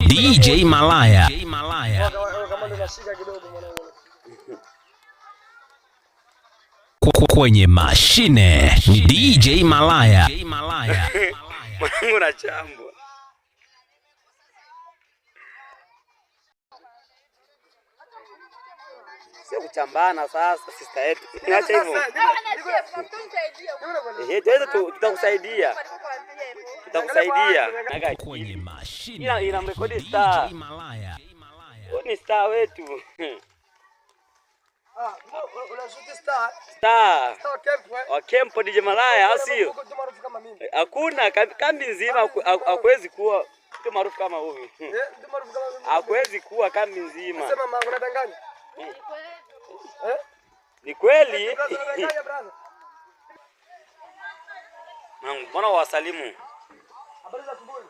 DJ Malaya. Kwenye mashine ni DJ Malaya. Mwanangu na chambo. Sio kuchambana sasa sister yetu. Niache hivyo. Tutakusaidia. Tutakusaidia. Kwenye mashine Ina mrekodi star. Ni star wetu. Unashuti star. Star. Star Kempo. Wa Kempo DJ Malaya au sio? Hakuna kambi nzima hakuwezi kuwa mtu maarufu kama huyu. Mtu maarufu kama huyu. Hakuwezi kuwa kambi nzima. Sema mama unadanganya. Ni kweli? Mbona wasalimu? Habari za asubuhi.